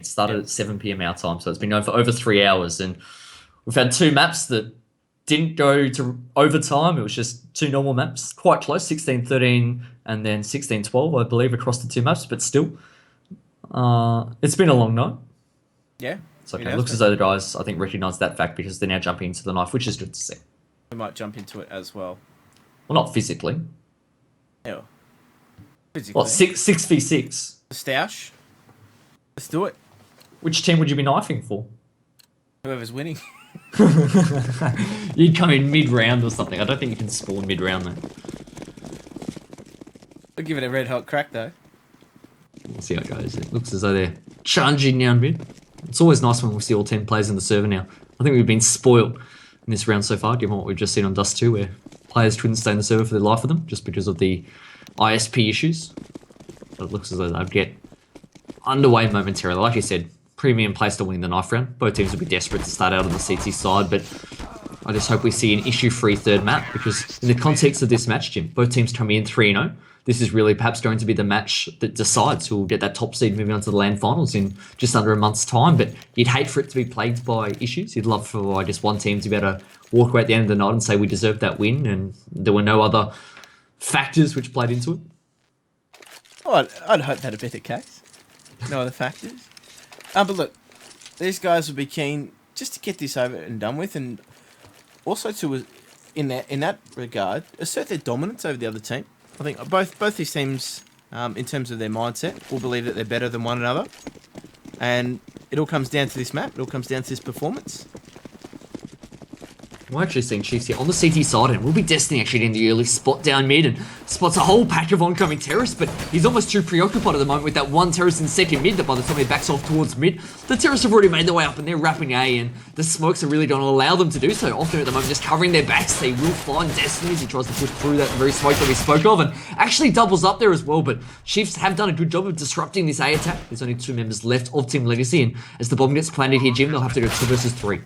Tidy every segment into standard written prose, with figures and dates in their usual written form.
It started at 7 p.m. our time, so it's been going for over 3 hours, and we've had 2 maps that didn't go to overtime. It was just 2 normal maps, quite close, 16-13 and then 16-12, I believe, across the 2 maps, but still, it's been a long night. Yeah. It's okay. It looks as though the guys, I think, recognise that fact because they're now jumping into the knife, which is good to see. We might jump into it as well. Well, not physically. Yeah. Physically. What, 6v6? Stoush. Let's do it. Which team would you be knifing for? Whoever's winning. You'd come in mid-round or something. I don't think you can spawn mid-round, though. We'll give it a red hot crack, though. We'll see how it goes. It looks as though they're charging down mid. It's always nice when we see all 10 players in the server now. I think we've been spoiled in this round so far, given what we've just seen on Dust 2, where players couldn't stay in the server for the life of them, just because of the ISP issues. But it looks as though they'll get underway momentarily. Like you said, premium place to win the knife round. Both teams will be desperate to start out on the CT side, but I just hope we see an issue-free third map, because in the context of this match, Jim, both teams coming in 3-0. This is really perhaps going to be the match that decides who will get that top seed moving on to the LAN finals in just under a month's time. But you'd hate for it to be plagued by issues. You'd love for, I guess, one team to be able to walk away at the end of the night and say we deserved that win, and there were no other factors which played into it. Oh, I'd hope that'd be the case. No other factors. But look, these guys would be keen just to get this over and done with, and also to, in that regard, assert their dominance over the other team. I think both these teams, in terms of their mindset, will believe that they're better than one another, and it all comes down to this map. It all comes down to this performance. We're actually seeing Chiefs here on the CT side, and we'll be Destiny actually in the early spot down mid, and spots a whole pack of oncoming terrorists, but he's almost too preoccupied at the moment with that one terrorist in second mid that by the time he backs off towards mid, the terrorists have already made their way up and they're wrapping A, and the smokes are really don't allow them to do so. Often at the moment just covering their backs. They will find Destiny as he tries to push through that very smoke that we spoke of, and actually doubles up there as well, but Chiefs have done a good job of disrupting this A attack. There's only 2 members left of Team Legacy, and as the bomb gets planted here, Jim, they'll have to go 2 versus 3.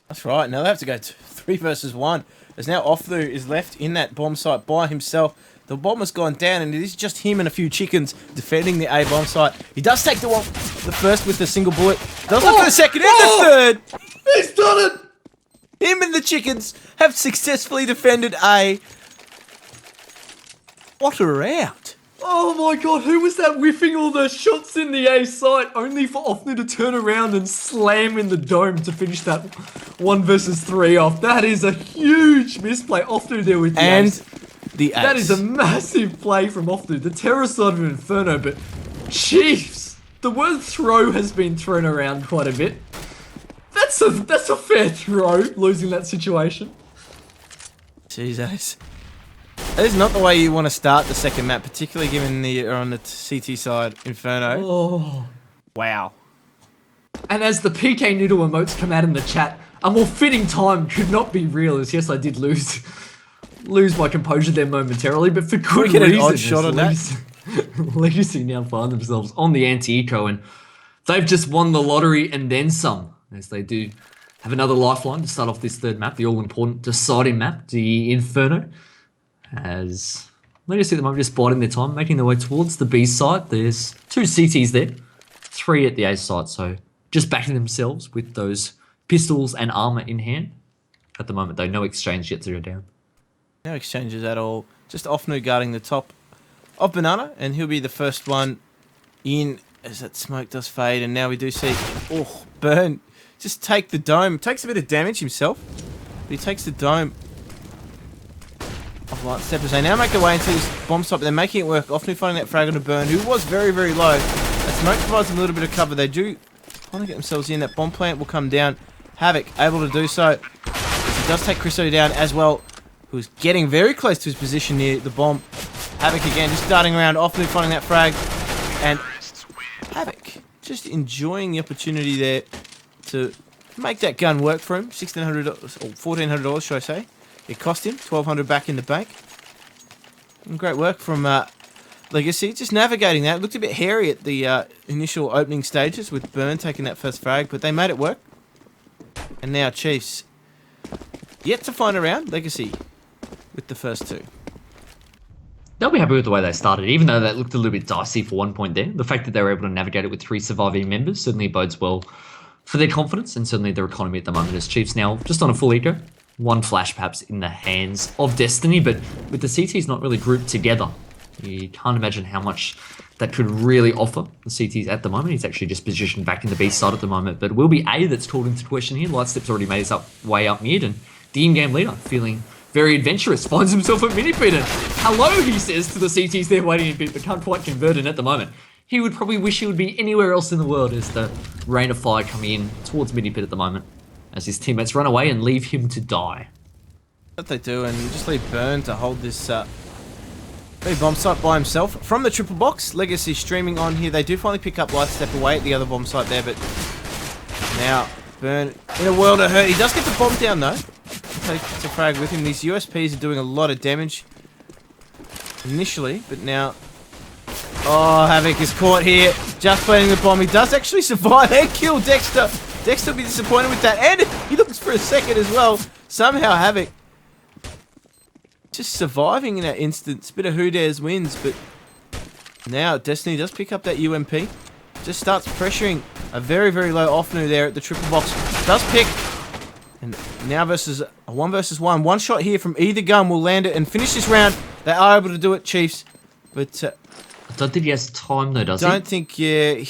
That's right. Now they have to go 3 versus 1. As now Offlu is left in that bomb site by himself. The bomb has gone down, and it is just him and a few chickens defending the A bomb site. He does take the first with a single bullet. Does look for the second and the third. He's done it! Him and the chickens have successfully defended A. What a round. Oh my god, who was that whiffing all the shots in the A site, only for Offnu to turn around and slam in the dome to finish that 1 versus 3 off? That is a huge misplay. Offnu there with the ace. The ace. That is a massive play from Offnu. The terror side of Inferno, but Chiefs, the word throw has been thrown around quite a bit. That's a fair throw, losing that situation. Jesus. That is not the way you want to start the second map, particularly given you're on the CT side, Inferno. Oh. Wow. And as the PK Noodle emotes come out in the chat, a more fitting time could not be real, as yes, I did lose my composure there momentarily, but for good reason. An odd shot on that? Legacy now find themselves on the anti-eco, and they've just won the lottery and then some, as they do have another lifeline to start off this third map, the all-important deciding map, the Inferno. As Legacy at the moment just biding their time, making their way towards the B site. There's 2 CTs there, 3 at the A site, so just backing themselves with those pistols and armor in hand. At the moment though, no exchange yet to go down. No exchanges at all. Just Offnu guarding the top of Banana, and he'll be the first one in as that smoke does fade, and now we do see, oh, Burn just take the dome. Takes a bit of damage himself, but he takes the dome. Light steppers. They now make their way into this bomb site, but they're making it work. Offnu finding that frag on a Burn, who was very, very low. That smoke provides them a little bit of cover. They do finally get themselves in. That bomb plant will come down. Havoc able to do so. He does take Christo down as well, who's getting very close to his position near the bomb. Havoc again, just darting around. Offnu finding that frag. And Havoc just enjoying the opportunity there to make that gun work for him. $1,600 or $1,400, should I say. It cost him $1,200 back in the bank. And great work from Legacy. Just navigating that. It looked a bit hairy at the initial opening stages with Burn taking that first frag, but they made it work. And now Chiefs yet to find a round. Legacy with the first 2. they'll be happy with the way they started, even though that looked a little bit dicey for 1 point there. The fact that they were able to navigate it with 3 surviving members certainly bodes well for their confidence and certainly their economy at the moment, as Chiefs now just on a full eco. 1 flash perhaps in the hands of Destiny, but with the CTs not really grouped together, you can't imagine how much that could really offer the CTs at the moment. He's actually just positioned back in the B side at the moment, but it will be A that's called into question here. Lightstep's already made his way up mid, and the in-game leader, feeling very adventurous, finds himself a mini pit. And hello, he says to the CTs there waiting in pit, but can't quite convert it at the moment. He would probably wish he would be anywhere else in the world as the rain of fire coming in towards mini pit at the moment, as his teammates run away and leave him to die. What they do, and just leave Burn to hold this big bomb site by himself. From the triple box, Legacy streaming on here. They do finally pick up Lightstep away at the other bomb site there, but now Burn in a world of hurt. He does get the bomb down though. Takes a frag with him. These USPs are doing a lot of damage initially, but now... Oh, Havoc is caught here. Just planting the bomb. He does actually survive and kill Dexter. Dexter will be disappointed with that, and he looks for a second as well. Somehow Havoc just surviving in that instance. Bit of who dares wins, but now Destiny does pick up that UMP. Just starts pressuring a very, very low off-nu there at the triple box. Does pick. And now versus a 1 versus 1. One shot here from either gun will land it and finish this round. They are able to do it, Chiefs. But I don't think he has time though, does he? Don't think, yeah.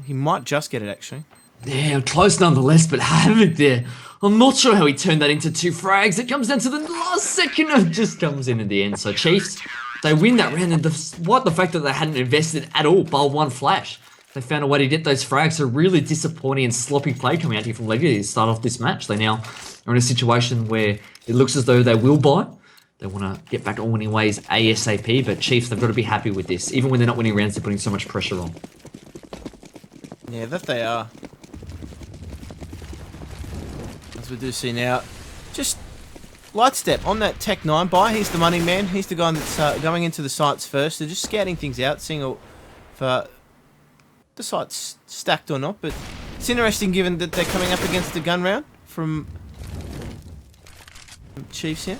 He might just get it, actually. Yeah, close nonetheless, but Havoc there. I'm not sure how he turned that into 2 frags. It comes down to the last second and just comes in at the end. So Chiefs, they win that round. And the fact that they hadn't invested at all, bar 1 flash. They found a way to get those frags. So really disappointing and sloppy play coming out here from Legacy to start off this match. They now are in a situation where it looks as though they will buy. They want to get back on winning ways ASAP, but Chiefs, they've got to be happy with this. Even when they're not winning rounds, they're putting so much pressure on. Yeah, that they are. As we do see now, just Lightstep on that Tech 9 buy. He's the money man. He's the guy that's going into the sites first. They're just scouting things out, seeing if the site's stacked or not. But it's interesting given that they're coming up against the gun round from Chiefs here.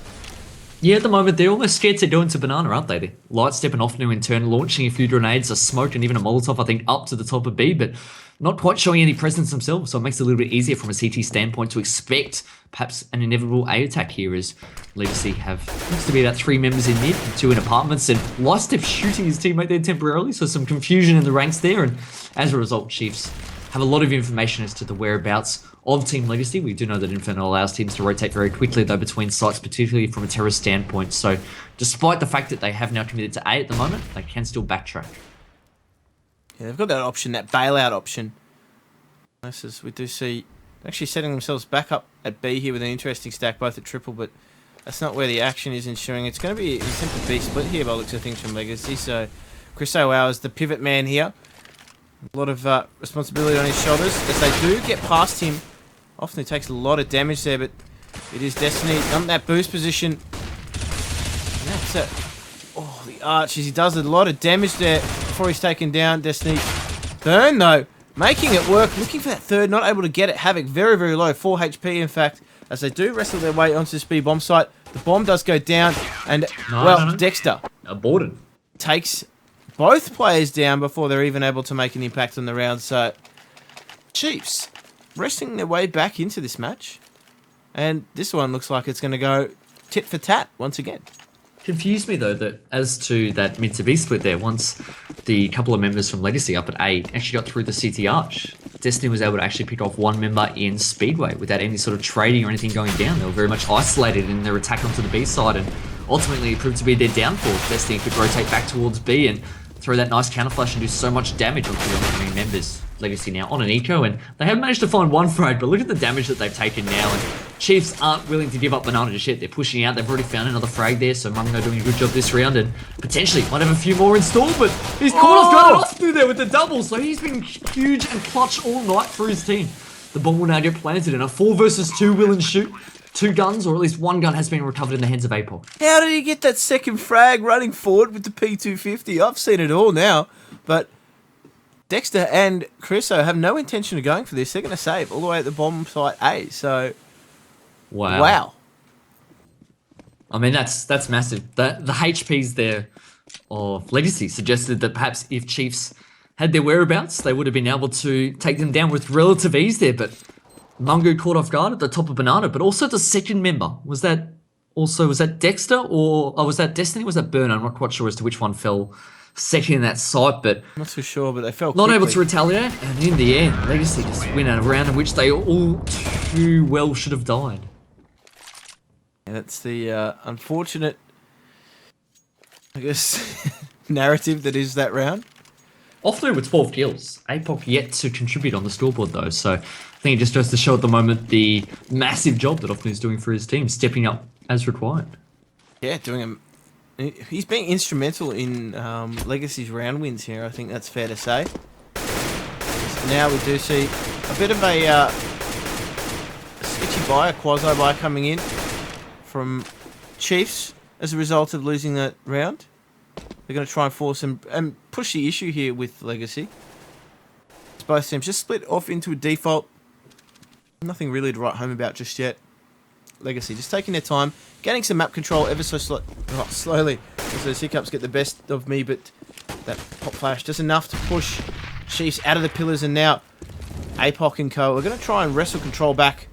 Yeah, at the moment, they're almost scared to go into banana, aren't they? Lightstep and off-nu in turn, launching a few grenades, a smoke, and even a Molotov, I think, up to the top of B, but not quite showing any presence themselves, so it makes it a little bit easier from a CT standpoint to expect perhaps an inevitable A attack here, as Legacy looks to be about 3 members in mid, 2 in apartments, and Lightstep shooting his teammate there temporarily, so some confusion in the ranks there, and as a result, Chiefs have a lot of information as to the whereabouts of Team Legacy. We do know that Inferno allows teams to rotate very quickly, though, between sites, particularly from a terror standpoint. So, despite the fact that they have now committed to A at the moment, they can still backtrack. Yeah, they've got that option, that bailout option. As we do see, actually setting themselves back up at B here with an interesting stack, both at triple, but that's not where the action is ensuring. It's going to be a simple B split here by looks of things from Legacy. So, Chris O'Wow is the pivot man here. A lot of responsibility on his shoulders as they do get past him. Often he takes a lot of damage there, but it is Destiny on that boost position. And that's it. Oh, the arches. He does a lot of damage there before he's taken down. Destiny. Burn, though. Making it work. Looking for that third. Not able to get it. Havoc very, very low. 4 HP, in fact. As they do wrestle their way onto this B bomb site. The bomb does go down. And, no. Dexter. Aborted. Takes both players down before they're even able to make an impact on the round. So, Chiefs wrestling their way back into this match. And this one looks like it's going to go tit for tat once again. Confused me, though, that as to that mid to B split there, once the couple of members from Legacy up at A actually got through the CT arch, Destiny was able to actually pick off 1 member in Speedway without any sort of trading or anything going down. They were very much isolated in their attack onto the B side, and ultimately it proved to be their downfall. Destiny could rotate back towards B and throw that nice counter flash and do so much damage onto the oncoming members. Legacy now on an eco, and they have managed to find 1 frag, but look at the damage that they've taken now, and Chiefs aren't willing to give up banana just yet. They're pushing out. They've already found another frag there, so Mungo doing a good job this round, and potentially might have a few more installed, but he's caught off guard off through there with the double, so he's been huge and clutch all night for his team. The bomb will now get planted, and a 4 versus 2 will ensue. 2 guns, or at least 1 gun, has been recovered in the hands of APOC. How did he get that second frag running forward with the P250? I've seen it all now, but Dexter and Chriso have no intention of going for this. They're going to save all the way at the bomb site A, so... Wow. I mean, that's massive. The HPs there of Legacy suggested that perhaps if Chiefs had their whereabouts, they would have been able to take them down with relative ease there, but Mungo caught off guard at the top of Banana, but also the second member. Was that Dexter or was that Destiny? Was that Burn? I'm not quite sure as to which one fell second in that site, but Not too sure, but they fell not quickly. able to retaliate, and in the end, Legacy just win a round in which they all too well should have died. And that's the unfortunate, I guess, narrative that is that round. Offner with 12 kills. APOC yet to contribute on the scoreboard though, so I think it just goes to show at the moment the massive job that Offner is doing for his team, stepping up as required. Yeah, he's been instrumental in Legacy's round wins here, I think that's fair to say. Now we do see a bit of a sketchy buy, a quasi buy coming in from Chiefs as a result of losing that round. They're going to try and force him and push the issue here with Legacy. It's both teams just split off into a default. Nothing really to write home about just yet. Legacy just taking their time, getting some map control ever so slowly. As those hiccups get the best of me, but that pop flash just enough to push Chiefs out of the pillars. And now APOC and co are going to try and wrestle control back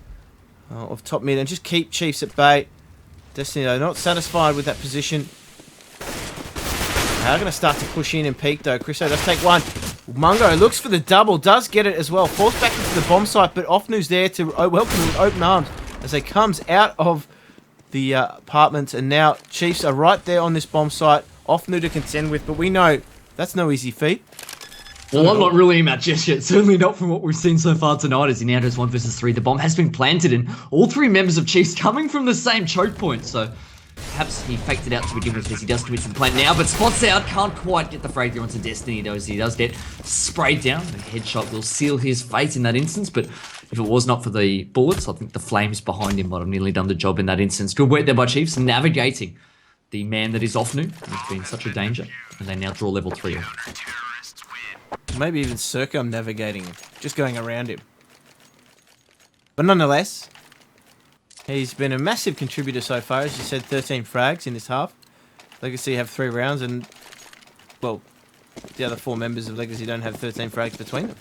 of top mid and just keep Chiefs at bay. Destiny though not satisfied with that position. They're going to start to push in and peek though. Chriso does take one. Mungo looks for the double, does get it as well. Falls back into the bomb site, but Offnu's there to welcome him with open arms as they comes out of the apartments. And now Chiefs are right there on this bomb site. Offnu to contend with, but we know that's no easy feat. Well, I'm not ruling him out just yet. Certainly not from what we've seen so far tonight as he now goes 1 versus 3. The bomb has been planted and all three members of Chiefs coming from the same choke point. So perhaps he faked it out to begin with as he does commit to the plant now, but spots out, can't quite get the frag there onto Destiny though as he does get sprayed down. The headshot will seal his fate in that instance, but if it was not for the bullets, I think the flames behind him might have nearly done the job in that instance. Good work there by Chiefs, navigating the man that is Offnu, who's been such a danger, and they now draw level 3 off. Maybe even circumnavigating him, just going around him. But nonetheless, he's been a massive contributor so far. As you said, 13 frags in this half. Legacy have 3 rounds and, well, the other 4 members of Legacy don't have 13 frags between them.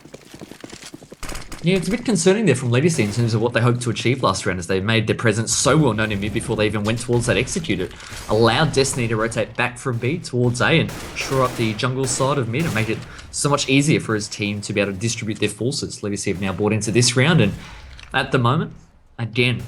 Yeah, it's a bit concerning there from Legacy in terms of what they hoped to achieve last round as they made their presence so well known in mid before they even went towards that execute. It allowed Destiny to rotate back from B towards A and shore up the jungle side of mid and make it so much easier for his team to be able to distribute their forces. Legacy have now bought into this round and at the moment, again,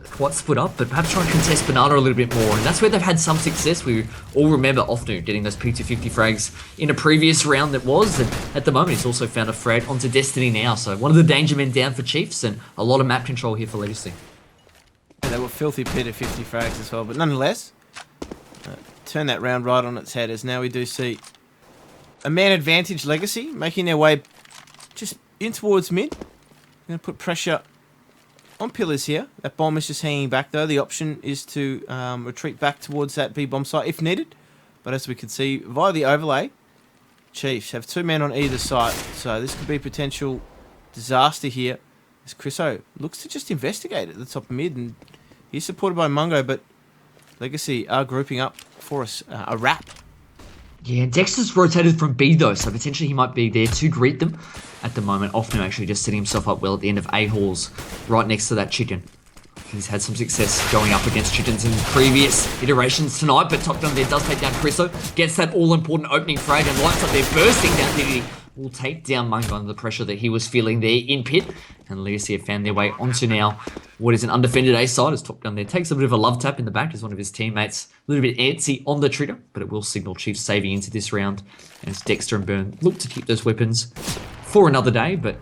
quite split up, but perhaps try and contest Banana a little bit more, and that's where they've had some success. We all remember Offnu getting those P250 frags in a previous round that was, and at the moment he's also found a frag onto Destiny now, so one of the danger men down for Chiefs, and a lot of map control here for Legacy. Yeah, they were filthy pit of 50 frags as well, but nonetheless, turn that round right on its head as now we do see a man advantage Legacy making their way just in towards mid. Going to put pressure on pillars here. That bomb is just hanging back though. The option is to retreat back towards that B bomb site if needed. But as we can see via the overlay, Chiefs have 2 men on either side. So this could be potential disaster here. As Chriso looks to just investigate at the top of mid. And he's supported by Mungo, but Legacy are grouping up for us a wrap. Yeah, Dexter's rotated from B though, so potentially he might be there to greet them. At the moment, Offnu actually just setting himself up well at the end of A halls, right next to that chicken. He's had some success going up against chickens in previous iterations tonight, but top gun there does take down Chriso, gets that all-important opening frag and lights up there, bursting down DD. Will take down Mungo under the pressure that he was feeling there in pit. And Legacy have found their way onto now what is an undefended A side as Top Gun there takes a bit of a love tap in the back as one of his teammates. A little bit antsy on the trigger, but it will signal Chiefs saving into this round. And as Dexter and Burn look to keep those weapons for another day, but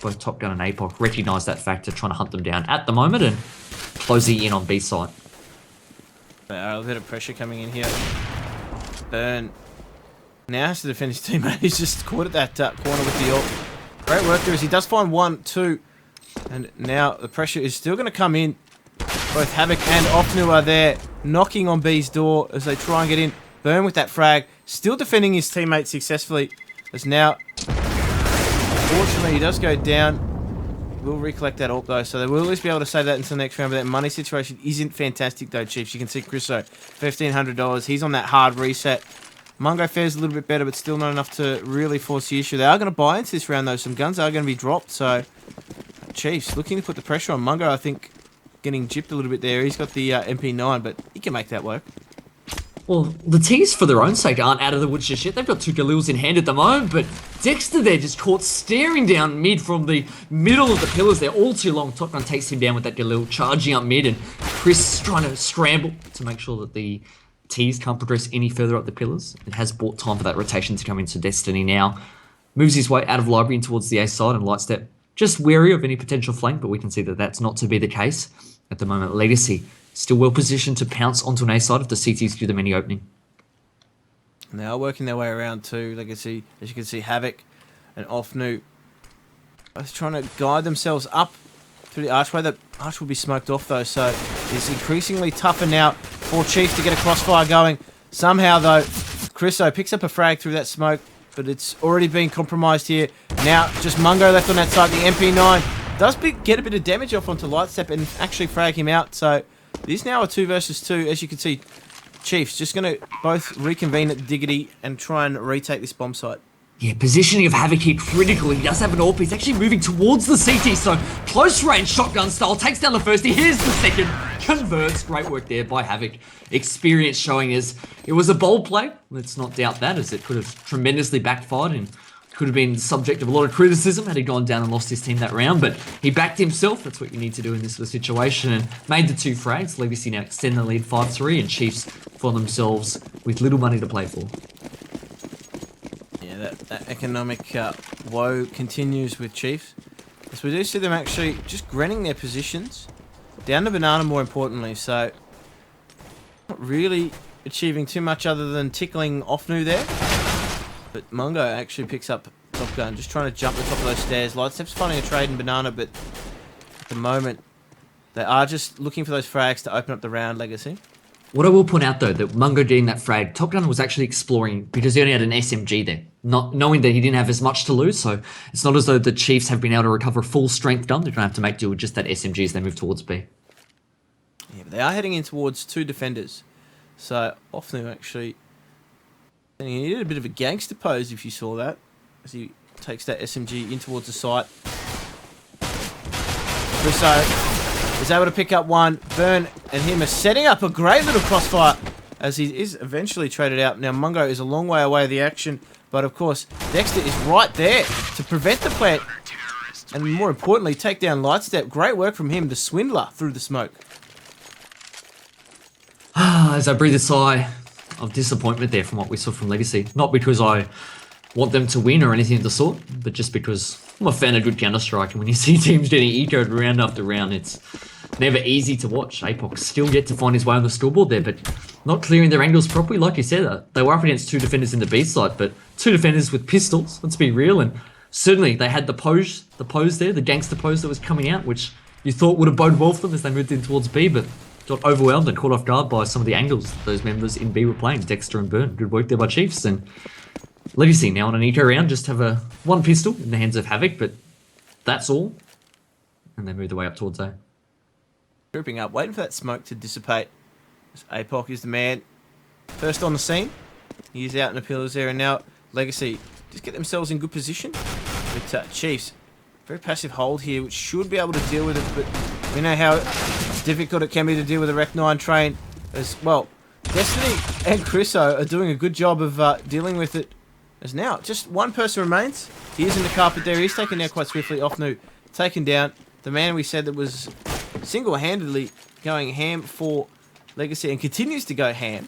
both Top Gun and APOC recognise that factor, trying to hunt them down at the moment and closing in on B side. A bit of pressure coming in here. Burn now has to defend his teammate. He's just caught at that corner with the ult. Great work there as he does find 1, 2. And now the pressure is still going to come in. Both Havoc and Offnu are there, knocking on B's door as they try and get in. Burn with that frag, still defending his teammate successfully. As now, unfortunately, he does go down. Will recollect that ult though, so they will at least be able to save that until next round. But that money situation isn't fantastic though, Chiefs. You can see Chriso, $1,500. He's on that hard reset. Mungo fares a little bit better, but still not enough to really force the issue. They are going to buy into this round, though. Some guns are going to be dropped, so Chiefs looking to put the pressure on. Mungo, I think, getting gypped a little bit there. He's got the MP9, but he can make that work. Well, the T's, for their own sake, aren't out of the woods just yet. They've got 2 Galils in hand at the moment, but Dexter there just caught staring down mid from the middle of the pillars. They're all too long. Top Gun takes him down with that Galil, charging up mid, and Chris trying to scramble to make sure that the T's can't progress any further up the pillars. It has bought time for that rotation to come into Destiny now. Moves his way out of library and towards the A side, and Lightstep just wary of any potential flank, but we can see that that's not to be the case. At the moment, Legacy still well positioned to pounce onto an A side if the CTs give them any opening. And they are working their way around too. Legacy, as you can see, Havoc and Offnu are trying to guide themselves up through the archway. The arch will be smoked off though, so it's increasingly tougher now for Chiefs to get a crossfire going. Somehow though, Chriso picks up a frag through that smoke, but it's already been compromised here. Now just Mungo left on that side. The MP9 does get a bit of damage off onto Lightstep and actually frag him out. So it is now a 2 versus 2. As you can see, Chiefs just going to both reconvene at Diggity and try and retake this bomb site. Yeah, positioning of Havoc here critical. He does have an AWP. He's actually moving towards the CT, so close range shotgun style. Takes down the first. He hears the second. Converts. Great work there by Havoc. Experience showing as it was a bold play. Let's not doubt that, as it could have tremendously backfired and could have been the subject of a lot of criticism had he gone down and lost his team that round, but he backed himself. That's what you need to do in this sort of situation, and made the 2 frags. Legacy now extend the lead 5-3, and Chiefs find themselves with little money to play for. Yeah, that economic woe continues with Chiefs. As we do see them actually just grinning their positions down to Banana, more importantly, so not really achieving too much other than tickling Offnu there. But Mungo actually picks up Top Gun, just trying to jump the top of those stairs. Lightstep's finding a trade in Banana, but at the moment, they are just looking for those frags to open up the round, Legacy. What I will point out, though, that Mungo getting that frag, Top Gun was actually exploring because he only had an SMG there, not knowing that he didn't have as much to lose. So it's not as though the Chiefs have been able to recover a full strength gun. They're going to have to make do with just that SMG as they move towards B. Yeah, but they are heading in towards 2 defenders. So Offnu actually, he did a bit of a gangster pose if you saw that, as he takes that SMG in towards the site. Chriso is able to pick up one. Burn and him are setting up a great little crossfire as he is eventually traded out. Now Mungo is a long way away of the action, but of course Dexter is right there to prevent the plant and more importantly take down Lightstep. Great work from him, the swindler, through the smoke. As I breathe a sigh of disappointment there from what we saw from Legacy. Not because I want them to win or anything of the sort, but just because I'm a fan of good Counter-Strike, and when you see teams getting ecoed round after round, it's never easy to watch. Apoc still yet to find his way on the scoreboard there, but not clearing their angles properly. Like you said, they were up against 2 defenders in the B side, but 2 defenders with pistols, let's be real, and certainly they had the pose there, the gangster pose that was coming out, which you thought would have boded well for them as they moved in towards B, but got overwhelmed and caught off guard by some of the angles those members in B were playing, Dexter and Burn. Good work there by Chiefs. And Legacy now on an eco round, just have a 1 pistol in the hands of Havoc, but that's all. And they move their way up towards A. Grouping up, waiting for that smoke to dissipate. Apoc is the man. First on the scene. He's out in the pillars there, and now Legacy just get themselves in good position. But Chiefs, very passive hold here, which should be able to deal with it, but we know how difficult it can be to deal with a Rec 9 train as well. Destiny and Chriso are doing a good job of dealing with it, as now just 1 person remains. He is in the carpet there. He's taken down quite swiftly. Offnu taken down. The man we said that was single-handedly going ham for Legacy and continues to go ham.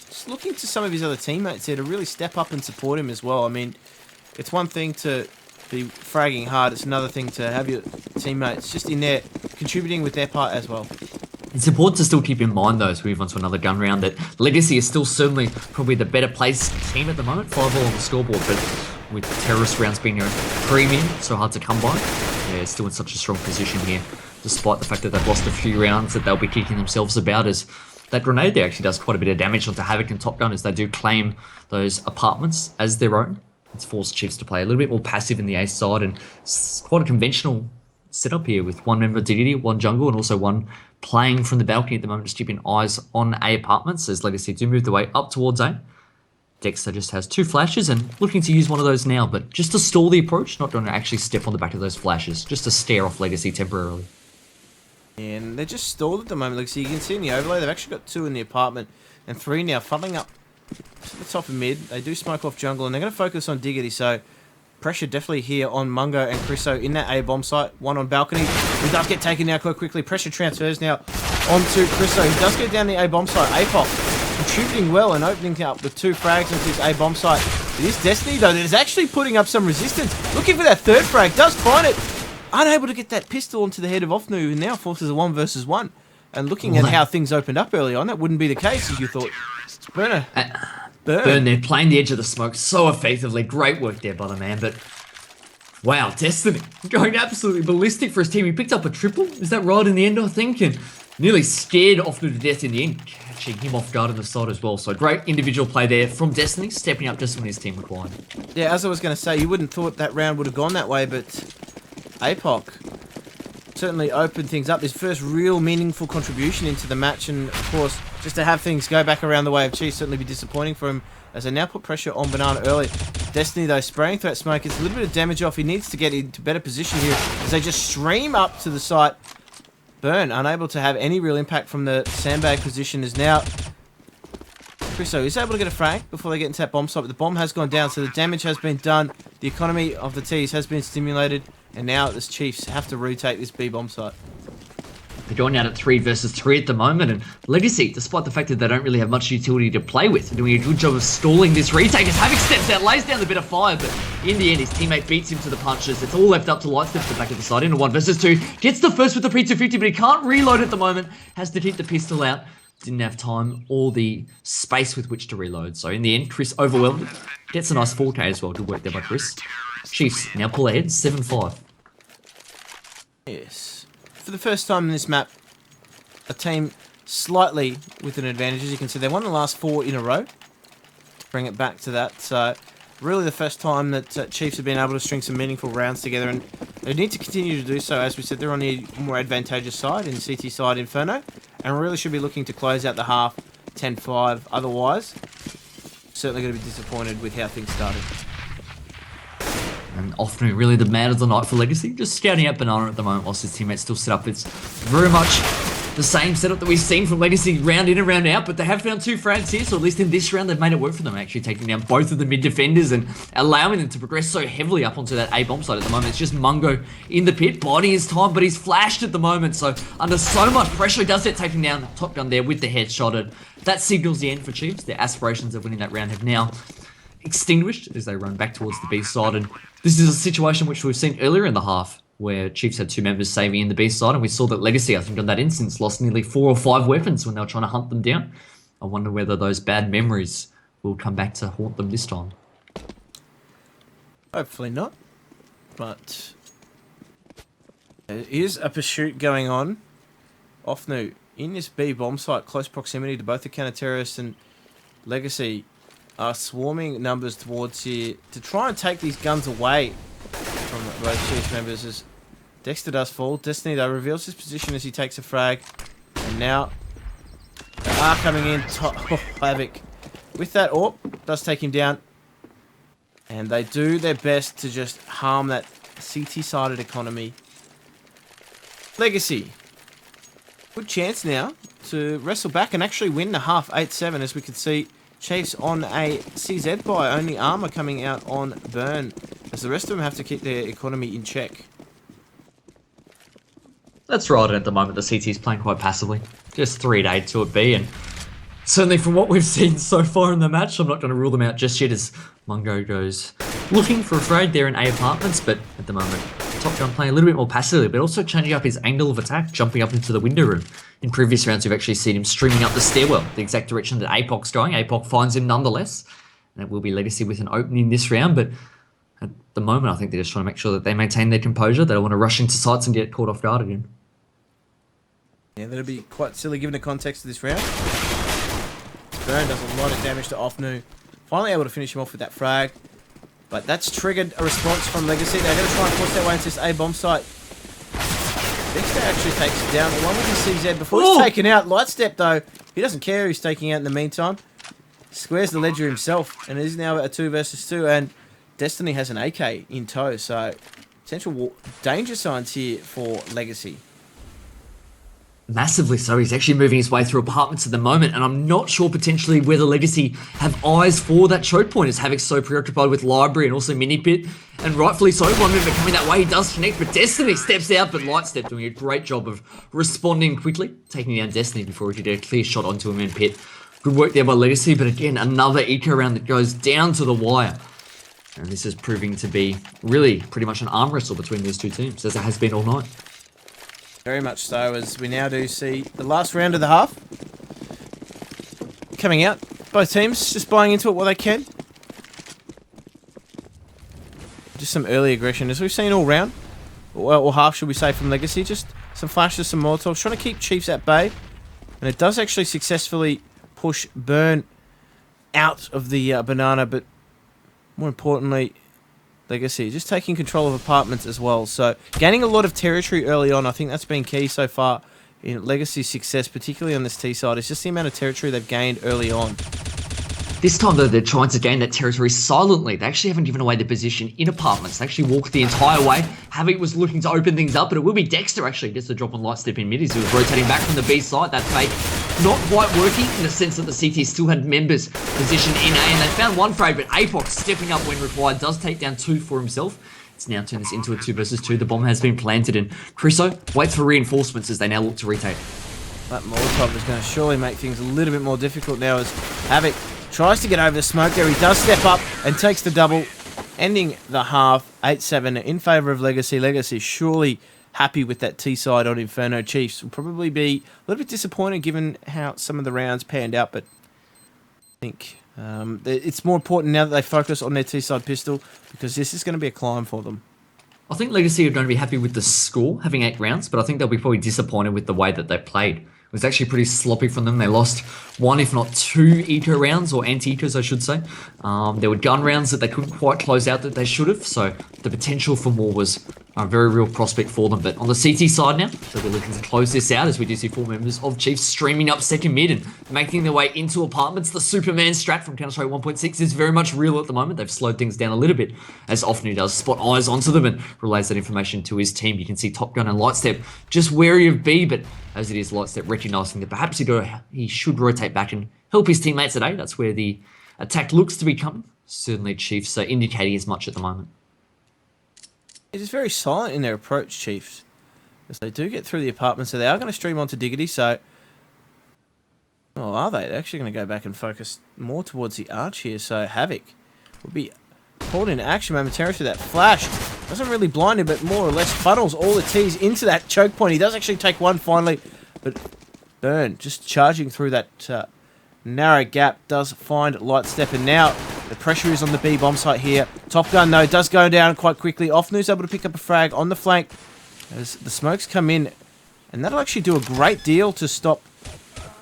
Just looking to some of his other teammates here to really step up and support him as well. I mean, it's one thing to be fragging hard, it's another thing to have your teammates just in there contributing with their part as well. It's important to still keep in mind, though, as we move on to another gun round, that Legacy is still certainly probably the better placed team at the moment. 5-all on the scoreboard, but with terrorist rounds being a premium, so hard to come by. Yeah, still in such a strong position here, despite the fact that they've lost a few rounds that they'll be kicking themselves about, as that grenade there actually does quite a bit of damage onto Havoc and Top Gun as they do claim those apartments as their own. It's forced Chiefs to play a little bit more passive in the A side, and it's quite a conventional set up here with one member of Dignity, one jungle, and also one playing from the balcony at the moment, just keeping eyes on A apartments as Legacy do move the way up towards A. Dexter just has 2 flashes and looking to use one of those now, but just to stall the approach, not going to actually step on the back of those flashes, just to stare off Legacy temporarily. And they're just stalled at the moment. Like, so you can see in the overlay, they've actually got 2 in the apartment and 3 now funneling up to the top of mid. They do smoke off jungle and they're going to focus on Diggity. So pressure definitely here on Mungo and Chriso in that A bomb site. One on balcony. He does get taken now quite quickly. Pressure transfers now onto Chriso. He does get down the A bomb site. APOC contributing well and opening up with 2 frags into his A bomb site. It is Destiny though that is actually putting up some resistance. Looking for that 3rd frag. Does find it. Unable to get that pistol onto the head of Offnu, who now forces a 1 versus 1. And looking at how things opened up early on, that wouldn't be the case if you thought, Burn there, playing the edge of the smoke so effectively. Great work there by the man, but wow, Destiny going absolutely ballistic for his team. He picked up a triple. Is that right in the end, I think? And nearly scared Offnu to death in the end, catching him off guard on the side as well. So great individual play there from Destiny, stepping up just when his team required. Yeah, as I was going to say, you wouldn't thought that round would have gone that way, but APOC certainly opened things up. His first real meaningful contribution into the match, and of course, just to have things go back around the way of Chiefs certainly be disappointing for him as they now put pressure on Banana early. Destiny though spraying through that smoke, it's a little bit of damage off. He needs to get into better position here as they just stream up to the site. Burn unable to have any real impact from the sandbag position is now Chriso is able to get a frag before they get into that bomb site, but the bomb has gone down, so the damage has been done. The economy of the T's has been stimulated, and now the Chiefs have to retake this B bomb site. They're going out at 3 versus 3 at the moment, and Legacy, despite the fact that they don't really have much utility to play with, are doing a good job of stalling this retake as Havoc steps out, lays down a bit of fire, but in the end his teammate beats him to the punches. It's all left up to Lightstep to the back of the side into 1 versus 2. Gets the first with the pre-250, but he can't reload at the moment. Has to keep the pistol out. Didn't have time or the space with which to reload. So in the end, Chris overwhelmed. Gets a nice 4K as well. Good work there by Chris. Chiefs now pull ahead, 7-5. Yes. For the first time in this map, a team slightly with an advantage. As you can see, they won the last 4 in a row. Bring it back to that. So really the first time that Chiefs have been able to string some meaningful rounds together, and they need to continue to do so. As we said, they're on the more advantageous side in CT side Inferno, and really should be looking to close out the half 10-5. Otherwise, certainly going to be disappointed with how things started. And often really the man of the night for Legacy, just scouting out Banana at the moment whilst his teammates still set up. It's very much the same setup that we've seen from Legacy round in and round out, but they have found 2 frags here, so at least in this round they've made it work for them, actually taking down both of the mid defenders and allowing them to progress so heavily up onto that A bomb site at the moment. It's just Mungo in the pit, biding his time, but he's flashed at the moment, so under so much pressure, he does get taken down. Top gun there with the headshot, and that signals the end for Chiefs. Their aspirations of winning that round have now extinguished as they run back towards the B side, and this is a situation which we've seen earlier in the half where Chiefs had 2 members saving in the B side, and we saw that Legacy, I think on that instance, lost nearly 4 or 5 weapons when they were trying to hunt them down. I wonder whether those bad memories will come back to haunt them this time. Hopefully not, but there is a pursuit going on. Offnu in this B bomb site, close proximity to both the counter-terrorists and Legacy are swarming numbers towards here to try and take these guns away from both Chiefs members as Dexter does fall. Destiny though reveals his position as he takes a frag, and now they are coming in. Havoc with that AWP does take him down, and they do their best to just harm that CT-sided economy. Legacy, good chance now to wrestle back and actually win the half 8-7, as we can see Chiefs on a CZ buy, only armor coming out on Burn, as the rest of them have to keep their economy in check. That's right, and at the moment the CT's playing quite passively. Just 3-8 to a B, and certainly from what we've seen so far in the match, I'm not going to rule them out just yet as Mungo goes looking for a frag there in A apartments, but at the moment Top Gun playing a little bit more passively, but also changing up his angle of attack, jumping up into the window room. In previous rounds, we've actually seen him streaming up the stairwell, the exact direction that APOC's going. APOC finds him nonetheless, and it will be Legacy with an opening this round, but at the moment, I think they're just trying to make sure that they maintain their composure. They don't want to rush into sites and get caught off guard again. Yeah, that'll be quite silly given the context of this round. Burn does a lot of damage to Offnu. Finally able to finish him off with that frag. But that's triggered a response from Legacy. They're going to try and force their way into this A bomb site. Dexter actually takes it down. The one with his CZ before he's taken out. Lightstep, though, he doesn't care who's taking out in the meantime. Squares the ledger himself, and it is now a 2 versus 2, and Destiny has an AK in tow, so potential danger signs here for Legacy. Massively so. He's actually moving his way through apartments at the moment, and I'm not sure potentially whether Legacy have eyes for that choke point, as Havoc's so preoccupied with Library and also Mini Pit, and rightfully so. One member coming that way, he does connect, but Destiny steps out, but Lightstep doing a great job of responding quickly, taking down Destiny before he did a clear shot onto him in Pit. Good work there by Legacy, but again, another eco round that goes down to the wire. And this is proving to be really pretty much an arm wrestle between these two teams, as it has been all night. Very much so, as we now do see the last round of the half coming out. Both teams just buying into it while they can. Just some early aggression, as we've seen all round. Or half, should we say, from Legacy. Just some flashes, some Molotovs, trying to keep Chiefs at bay. And it does actually successfully push Burn out of the banana, but more importantly, Legacy just taking control of apartments as well. So gaining a lot of territory early on. I think that's been key so far in Legacy's success, particularly on this T side. It's just the amount of territory they've gained early on. This time, though, they're trying to gain that territory silently. They actually haven't given away their position in apartments. They actually walked the entire way. Havoc was looking to open things up, but it will be Dexter, actually, gets the drop on Lightstep in mid as he was rotating back from the B side. That fake not quite working in the sense that the CT still had members positioned in A, and they found one frag, but Apoc stepping up when required does take down 2 for himself. It's now turned this into a 2 versus 2. The bomb has been planted, and Chriso waits for reinforcements as they now look to retake. That Molotov is going to surely make things a little bit more difficult now as Havoc tries to get over the smoke there. He does step up and takes the double, ending the half 8-7 in favour of Legacy. Legacy surely happy with that T side on Inferno. Chiefs will probably be a little bit disappointed given how some of the rounds panned out, but I think it's more important now that they focus on their T side pistol, because this is going to be a climb for them. I think Legacy are going to be happy with the score, having 8 rounds, but I think they'll be probably disappointed with the way that they played. It was actually pretty sloppy from them. They lost 1, if not 2 eco rounds, or anti-ecos, I should say. There were gun rounds that they couldn't quite close out that they should have, so the potential for more was a very real prospect for them. But on the CT side now, they'll be looking to close this out, as we do see 4 members of Chiefs streaming up second mid and making their way into apartments. The Superman strat from Counter-Strike 1.6 is very much real at the moment. They've slowed things down a little bit, as Ofnu does spot eyes onto them and relays that information to his team. You can see Top Gun and Lightstep just wary of B, but as it is Lightstep recognising that perhaps he should rotate back and help his teammates today. That's where the attack looks to be coming. Certainly Chiefs are indicating as much at the moment. It is very silent in their approach, Chiefs, as they do get through the apartment, so they are going to stream onto Diggity. So, oh, are they? They're actually going to go back and focus more towards the arch here. So Havoc will be pulled into action momentarily through that flash. Doesn't really blind him, but more or less funnels all the T's into that choke point. He does actually take one finally, but Burn just charging through that narrow gap does find Lightstep, and now the pressure is on the B bomb site here. Top Gun, though, does go down quite quickly. Ofnu's able to pick up a frag on the flank as the smokes come in, and that'll actually do a great deal to stop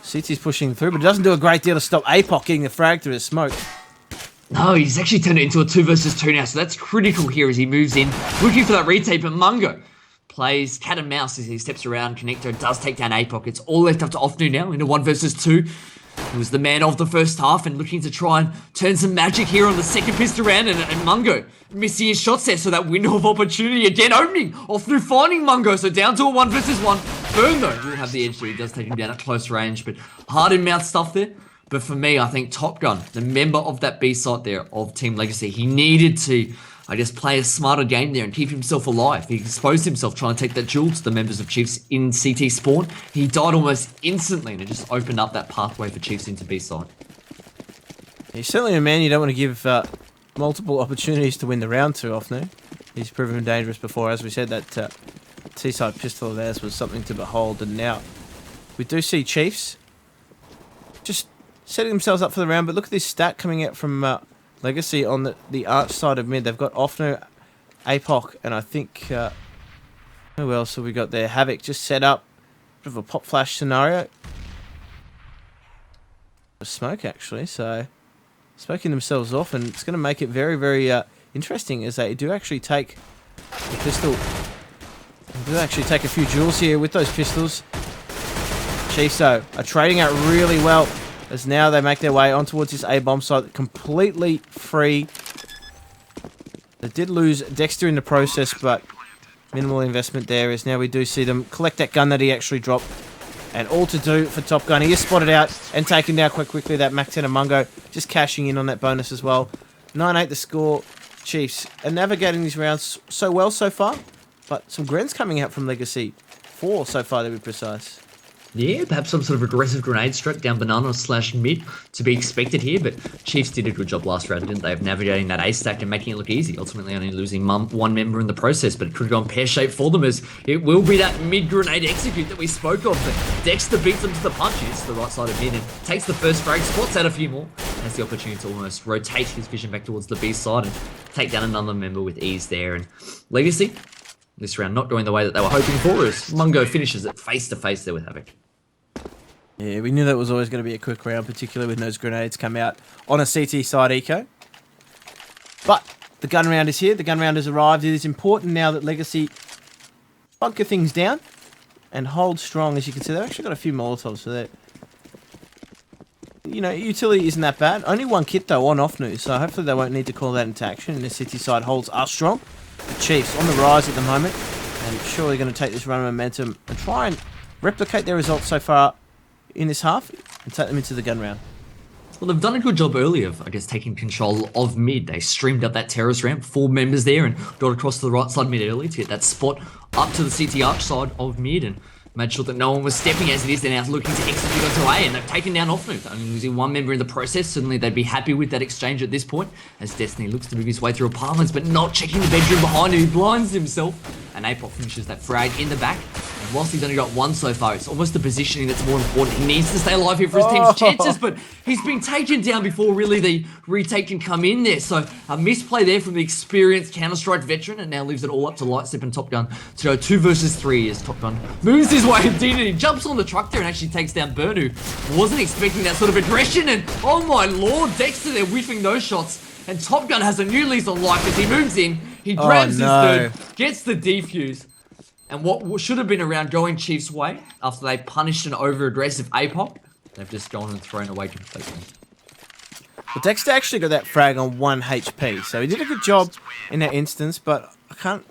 CT's pushing through, but it doesn't do a great deal to stop Apoc getting the frag through the smoke. No, he's actually turned it into a 2 versus 2 now, so that's critical here as he moves in, looking for that retake, but Mungo plays cat and mouse as he steps around. Connector does take down Apoc. It's all left up to Ofnu now in a 1 versus 2. He was the man of the first half and looking to try and turn some magic here on the second pistol round, and Mungo missing his shots there, so that window of opportunity again opening. Ofnu finding Mungo, so down to a 1 versus 1. Burn, though, will have the edge, so he does take him down at close range, but hard in mouth stuff there. But for me, I think Top Gun, the member of that B site there of Team Legacy, he needed to, I guess, play a smarter game there and keep himself alive. He exposed himself trying to take that jewel to the members of Chiefs in CT spawn. He died almost instantly, and it just opened up that pathway for Chiefs into B side. He's certainly a man you don't want to give multiple opportunities to win the round to, Ofnu. He's proven dangerous before. As we said, that T-side pistol of theirs was something to behold, and now we do see Chiefs just setting themselves up for the round. But look at this stat coming out from Legacy on the arch side of mid. They've got Ofnu, Apoc, and I think who else have we got there? Havoc just set up bit of a pop flash scenario. A smoke actually, so smoking themselves off, and it's going to make it very, very interesting as they do actually take the pistol and They'll actually take a few duels here with those pistols. Chiefs, though, are trading out really well as now they make their way on towards this A bomb site completely free. They did lose Dexter in the process, but minimal investment there as now we do see them collect that gun that he actually dropped. And all to do for Top Gun. He is spotted out and taken down quite quickly. That Mac 10 and Mungo just cashing in on that bonus as well. 9-8 the score. Chiefs are navigating these rounds so well so far. But some Grens coming out from Legacy. 4 so far to be precise. Yeah, perhaps some sort of aggressive grenade stroke down banana / mid to be expected here, but Chiefs did a good job last round, didn't they, of navigating that A stack and making it look easy, ultimately only losing one member in the process, but it could have gone pear-shaped for them as it will be that mid-grenade execute that we spoke of, but Dexter beats them to the punches to the right side of mid and takes the first frag, spots out a few more, has the opportunity to almost rotate his vision back towards the B side and take down another member with ease there, and Legacy, this round not going the way that they were hoping for as Mungo finishes it face-to-face there with Havoc. Yeah, we knew that was always going to be a quick round, particularly when those grenades come out on a CT side eco. But the gun round is here. The gun round has arrived. It is important now that Legacy bunker things down and hold strong. As you can see, they've actually got a few Molotovs for that. You know, utility isn't that bad. Only one kit, though, on off-news, so hopefully they won't need to call that into action. And the City side holds are strong. The Chiefs on the rise at the moment and surely going to take this run of momentum and try and replicate their results so far in this half and take them into the gun round. Well, they've done a good job early of, I guess, taking control of mid. They streamed up that terrace ramp, 4 members there, and got across to the right side mid early to get that spot up to the CT arch side of mid and made sure that no one was stepping as it is. They're now looking to execute onto A, and they've taken down off-move, only losing one member in the process. Certainly they'd be happy with that exchange at this point, as Destiny looks to move his way through apartments, but not checking the bedroom behind him. He blinds himself, and Apop finishes that frag in the back. And whilst he's only got 1 so far, it's almost the positioning that's more important. He needs to stay alive here for his team's chances, but he's been taken down before really the retake can come in there. So a misplay there from the experienced Counter-Strike veteran, and now leaves it all up to Lightstep and Top Gun to go 2 versus 3 as Top Gun moves his way indeed, and he jumps on the truck there and actually takes down Burn, who wasn't expecting that sort of aggression. And oh my lord, Dexter there whiffing those shots. And Top Gun has a new lease on life as he moves in. He grabs his third, gets the defuse. And what should have been a round going Chiefs' way after they punished an over-aggressive APOP, they've just gone and thrown away completely. Well, Dexter actually got that frag on 1 HP, so he did a good job in that instance, but I can't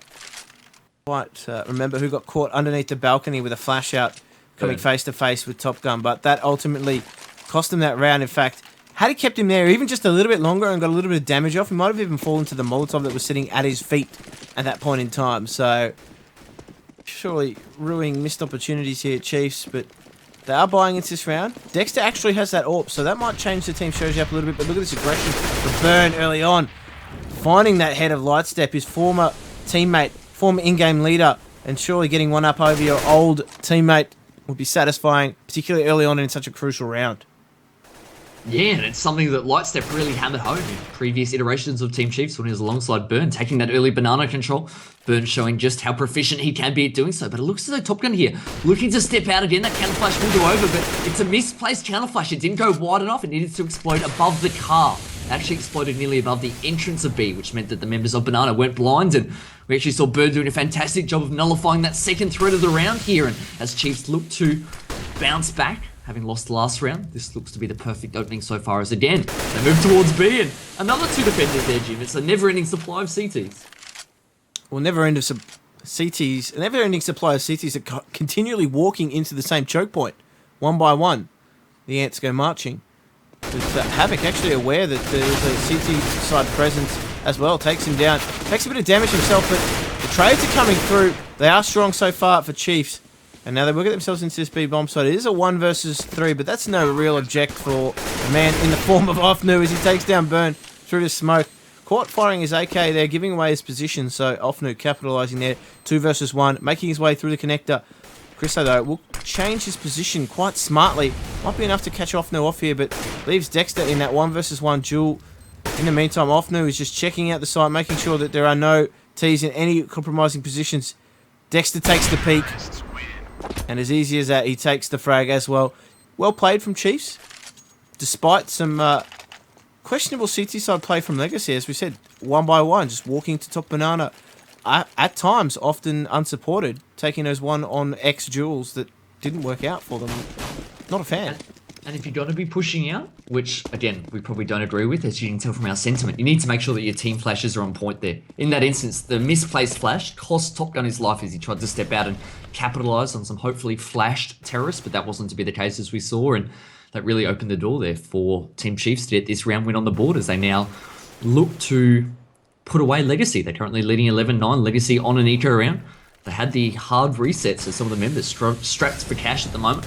quite remember who got caught underneath the balcony with a flash out coming face-to-face with Top Gun, but that ultimately cost him that round. In fact, had he kept him there even just a little bit longer and got a little bit of damage off, he might have even fallen to the Molotov that was sitting at his feet at that point in time. So surely ruining missed opportunities here, Chiefs, but they are buying into this round. Dexter actually has that AWP, so that might change the team strategy up a little bit, but look at this aggression for Burn early on. Finding that head of Lightstep, his former teammate, former in-game leader, and surely getting one up over your old teammate would be satisfying, particularly early on in such a crucial round. Yeah, and it's something that Lightstep really hammered home in previous iterations of Team Chiefs when he was alongside Burn, taking that early banana control. Burn showing just how proficient he can be at doing so, but it looks as though Top Gun here looking to step out again. That counter flash will go over, but it's a misplaced counter flash. It didn't go wide enough. It needed to explode above the car. It actually exploded nearly above the entrance of B, which meant that the members of Banana weren't blind, and we actually saw Burn doing a fantastic job of nullifying that second threat of the round here. And as Chiefs look to bounce back, having lost the last round, this looks to be the perfect opening so far as again, they move towards B and another 2 defenders there, Jim. It's a never-ending supply of CTs. Well, never-ending supply of CTs are continually walking into the same choke point, one by one. The ants go marching. With Havoc actually aware that there's a CT side presence as well, takes him down, takes a bit of damage himself, but the trades are coming through. They are strong so far for Chiefs. And now they will get themselves into this B bomb site. It is a 1 versus 3, but that's no real object for a man in the form of Offnu as he takes down Burn through the smoke. Caught firing his AK there, giving away his position, so Offnu capitalising there. 2 versus 1, making his way through the connector. Christo, though, will change his position quite smartly. Might be enough to catch Offnu off here, but leaves Dexter in that 1 versus 1 duel. In the meantime, Offnu is just checking out the site, making sure that there are no Ts in any compromising positions. Dexter takes the peek. And as easy as that, he takes the frag as well. Well played from Chiefs. Despite some questionable CT side play from Legacy, as we said, 1 by 1, just walking to top banana. at times often unsupported, taking those 1-on-X duels that didn't work out for them. Not a fan. And if you're going to be pushing out, which, again, we probably don't agree with, as you can tell from our sentiment, you need to make sure that your team flashes are on point there. In that instance, the misplaced flash cost Top Gun his life as he tried to step out and capitalise on some hopefully flashed terrorists, but that wasn't to be the case as we saw, and that really opened the door there for Team Chiefs to get this round win on the board as they now look to put away Legacy. They're currently leading 11-9, Legacy on an eco round. They had the hard resets as some of the members strapped for cash at the moment.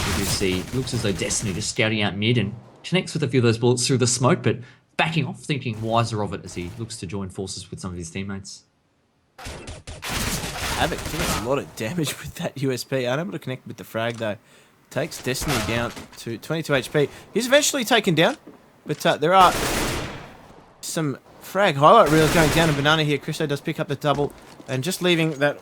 We do see, looks as though Destiny just scouting out mid and connects with a few of those bullets through the smoke, but backing off, thinking wiser of it as he looks to join forces with some of his teammates. Havoc doing a lot of damage with that USP. Unable to connect with the frag though. Takes Destiny down to 22 HP. He's eventually taken down, but there are some frag highlight reels going down in Banana here. Christo does pick up the double and just leaving that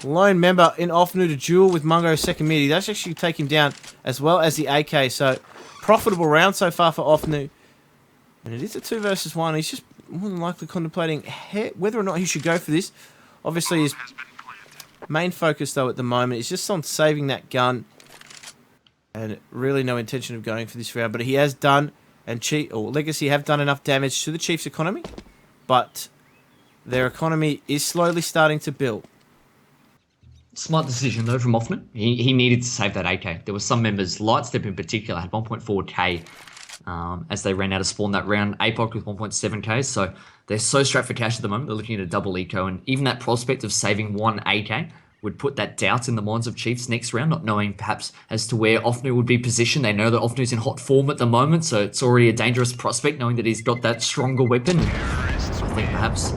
lone member in Offnu to duel with Mungo's second mid. He does actually take him down as well as the AK. So profitable round so far for Offnu. And it is a 2 versus 1. He's just more than likely contemplating whether or not he should go for this. Obviously his main focus though at the moment is just on saving that gun. And really no intention of going for this round. But he has done, and Legacy have done enough damage to the Chiefs' economy. But their economy is slowly starting to build. Smart decision though from Offman. He needed to save that AK. There were some members, Lightstep in particular, had 1.4k as they ran out of spawn that round. APOC with 1.7k, so they're so strapped for cash at the moment. They're looking at a double eco, and even that prospect of saving one AK would put that doubt in the minds of Chiefs next round, not knowing perhaps as to where Offnu would be positioned. They know that Offnu's in hot form at the moment, so it's already a dangerous prospect knowing that he's got that stronger weapon. I think perhaps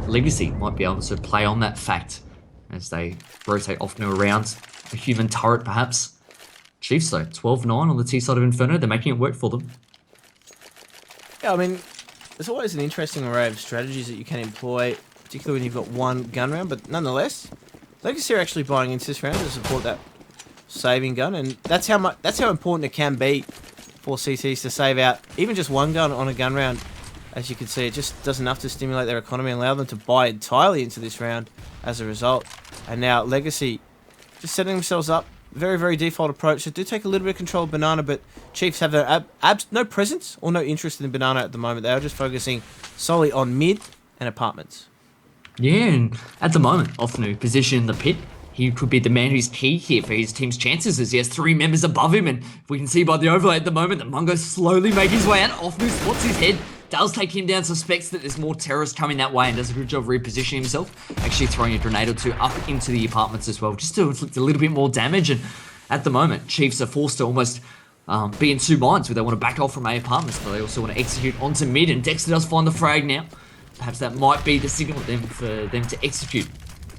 Legacy might be able to play on that fact as they rotate Offnu around a human turret, perhaps. Chiefs, though, 12-9 on the T side of Inferno. They're making it work for them. Yeah, I mean, there's always an interesting array of strategies that you can employ, particularly when you've got one gun round, but nonetheless, Legacy are actually buying into this round to support that saving gun, and that's how important it can be for CTs to save out even just one gun on a gun round. As you can see, it just does enough to stimulate their economy and allow them to buy entirely into this round as a result. And now Legacy just setting themselves up. Very, very default approach. They do take a little bit of control of Banana, but Chiefs have their no presence or no interest in Banana at the moment. They are just focusing solely on mid and apartments. Yeah, and at the moment, Offnu position in the pit. He could be the man who's key here for his team's chances as he has 3 members above him, and we can see by the overlay at the moment that Mungo slowly making his way out. Offnu spots his head, does take him down, suspects that there's more terrorists coming that way and does a good job repositioning himself, actually throwing a grenade or two up into the apartments as well, just to inflict a little bit more damage. And at the moment, Chiefs are forced to almost be in 2 minds where they want to back off from A apartments, but they also want to execute onto mid, and Dexter does find the frag now. Perhaps that might be the signal for them to execute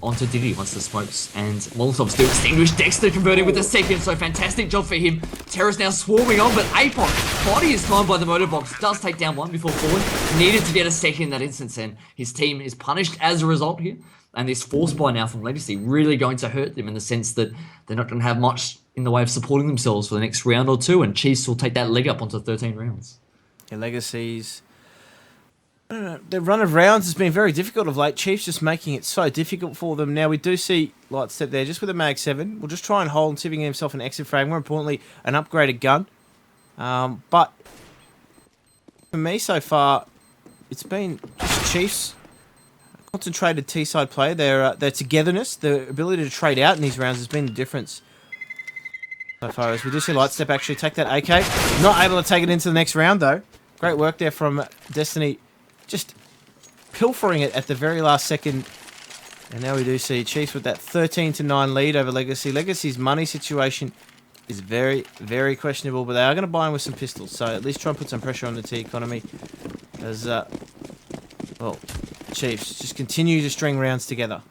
onto Diddy once the smokes and Molotovs do extinguish. Dexter converting with a second, so fantastic job for him. Terrace now swarming on, but APOC, body is timed by the motorbox, does take down one before forward. Needed to get a second in that instance, and his team is punished as a result here. And this force buy now from Legacy really going to hurt them in the sense that they're not going to have much in the way of supporting themselves for the next round or two, and Chiefs will take that leg up onto 13 rounds. Yeah, Legacy's their run of rounds has been very difficult of late. Chiefs just making it so difficult for them. Now we do see Lightstep there just with a Mag 7. We'll just try and hold and see if he can get himself an exit frag. More importantly, an upgraded gun. But for me so far, it's been just Chiefs concentrated T-side play. Their togetherness, the ability to trade out in these rounds has been the difference so far. As we do see Lightstep actually take that AK. Not able to take it into the next round though. Great work there from Destiny. Just pilfering it at the very last second. And now we do see Chiefs with that 13-9 lead over Legacy. Legacy's money situation is very, very questionable, but they are going to buy in with some pistols. So at least try and put some pressure on the T economy. As, well, Chiefs just continue to string rounds together.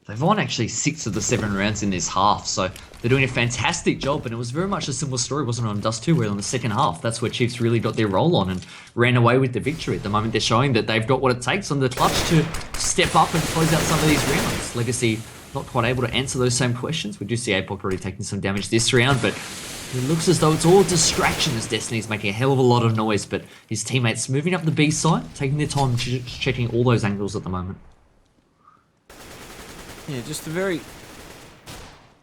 They've won actually 6 of the 7 rounds in this half, so they're doing a fantastic job, and it was very much a similar story, wasn't it, on Dust 2, where in the second half, that's where Chiefs really got their roll on and ran away with the victory. At the moment, they're showing that they've got what it takes on the clutch to step up and close out some of these rounds. Legacy not quite able to answer those same questions. We do see APOC already taking some damage this round, but it looks as though it's all distraction as Destiny's making a hell of a lot of noise, but his teammates moving up the B side, taking their time checking all those angles at the moment. Yeah, just a very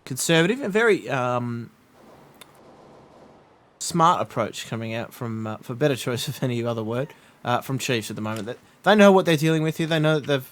conservative and very smart approach coming out from, for better choice of any other word, from Chiefs at the moment. They know what they're dealing with here. They know that they've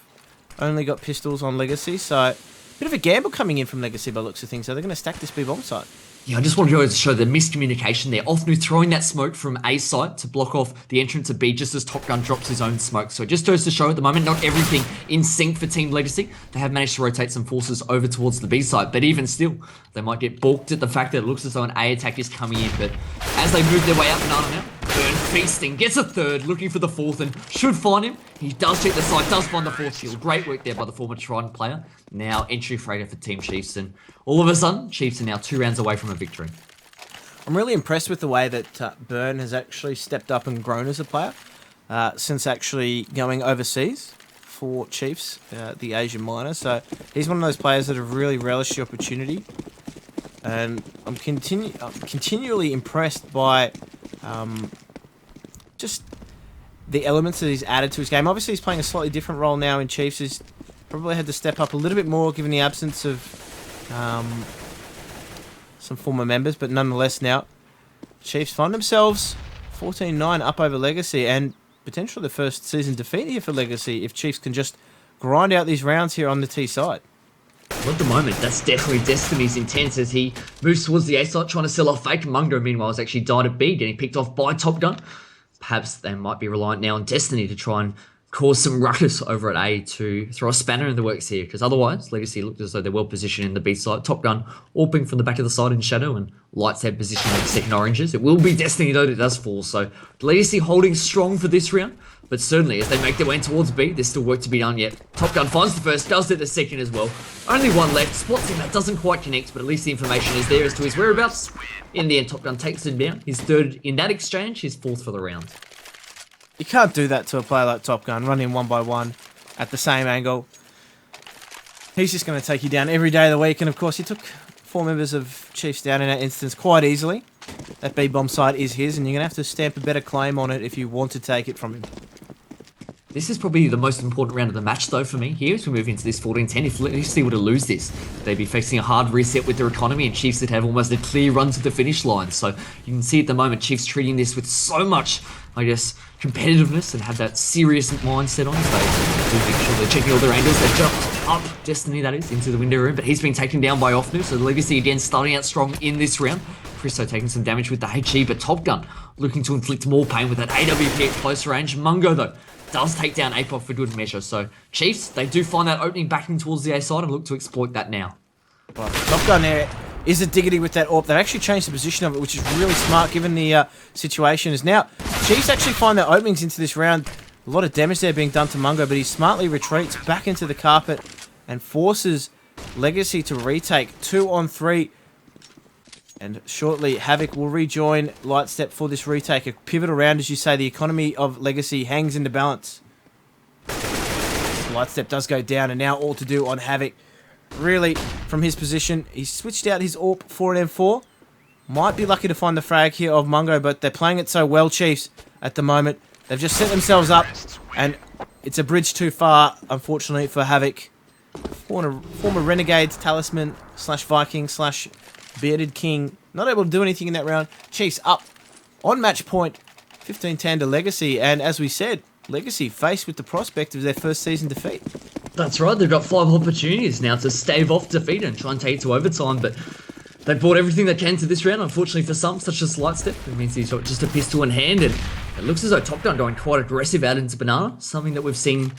only got pistols on Legacy, so bit of a gamble coming in from Legacy by looks of things. So they're going to stack this B bomb site. Yeah, I just wanted to show the miscommunication there. Ofnu throwing that smoke from A site to block off the entrance of B just as Top Gun drops his own smoke. So it just goes to show at the moment, not everything in sync for Team Legacy. They have managed to rotate some forces over towards the B site, but even still, they might get balked at the fact that it looks as though an A attack is coming in. But as they move their way up Banana now, Burn feasting, gets a third, looking for the fourth, and should find him. He does check the site, does find the fourth kill. Great work there by the former Trident player. Now entry freighter for Team Chiefs, and all of a sudden, Chiefs are now 2 rounds away from a victory. I'm really impressed with the way that Burn has actually stepped up and grown as a player since actually going overseas for Chiefs, the Asian minor. So he's one of those players that have really relished the opportunity, and I'm continually impressed by just the elements that he's added to his game. Obviously, he's playing a slightly different role now in Chiefs. He's probably had to step up a little bit more given the absence of some former members, but nonetheless now Chiefs find themselves 14-9 up over Legacy, and potentially the first season defeat here for Legacy if Chiefs can just grind out these rounds here on the T side. Well, at the moment, that's definitely Destiny's intent as he moves towards the A site, trying to sell off Fake. Mungo, meanwhile, has actually died at B, getting picked off by Top Gun. Perhaps they might be reliant now on Destiny to try and cause some ruckus over at A to throw a spanner in the works here, because otherwise, Legacy looked as though they're well positioned in the B side. Top Gun AWPing from the back of the side in shadow, and Lightsaber positioned in the second oranges. It will be Destiny though that does fall, so Legacy holding strong for this round, but certainly as they make their way towards B, there's still work to be done yet. Top Gun finds the first, does get the second as well. Only one left, spots him, that doesn't quite connect, but at least the information is there as to his whereabouts. In the end, Top Gun takes him down. His third in that exchange, his fourth for the round. You can't do that to a player like Top Gun, running one by one at the same angle. He's just going to take you down every day of the week, and of course he took 4 members of Chiefs down in that instance quite easily. That B-bomb site is his, and you're going to have to stamp a better claim on it if you want to take it from him. This is probably the most important round of the match, though, for me here as we move into this 14-10. If Legacy were to lose this, they'd be facing a hard reset with their economy, and Chiefs would have almost a clear run to the finish line. So you can see at the moment, Chiefs treating this with so much, I guess, competitiveness and have that serious mindset on. So they make sure they're checking all their angles. They jumped up, Destiny that is, into the window room, but he's been taken down by Ofnu. So Legacy again starting out strong in this round. Christo taking some damage with the HE, but Top Gun looking to inflict more pain with that AWP at close range. Mungo, though, does take down APOC for good measure. So Chiefs, they do find that opening backing towards the A side and look to exploit that now. Well, Top Gun there is a diggity with that AWP. They've actually changed the position of it, which is really smart given the situation. Is now Chiefs actually find their openings into this round. A lot of damage there being done to Mungo, but he smartly retreats back into the carpet and forces Legacy to retake 2-on-3. And shortly, Havoc will rejoin Lightstep for this retake. A pivotal round, as you say. The economy of Legacy hangs into balance. Lightstep does go down, and now all to do on Havoc. Really, from his position, he's switched out his AWP for an M4. Might be lucky to find the frag here of Mungo, but they're playing it so well, Chiefs, at the moment. They've just set themselves up, and it's a bridge too far, unfortunately, for Havoc. Former Renegade, Talisman, /Viking, /Bearded King. Not able to do anything in that round. Chiefs up on match point, 15-10 to Legacy, and as we said, Legacy faced with the prospect of their first season defeat. That's right, they've got 5 opportunities now to stave off defeat and try and take it to overtime, but they've brought everything they can to this round. Unfortunately for some, such as Lightstep, it means he's got just a pistol in hand, and it looks as though Top Gun going quite aggressive out into Banana, something that we've seen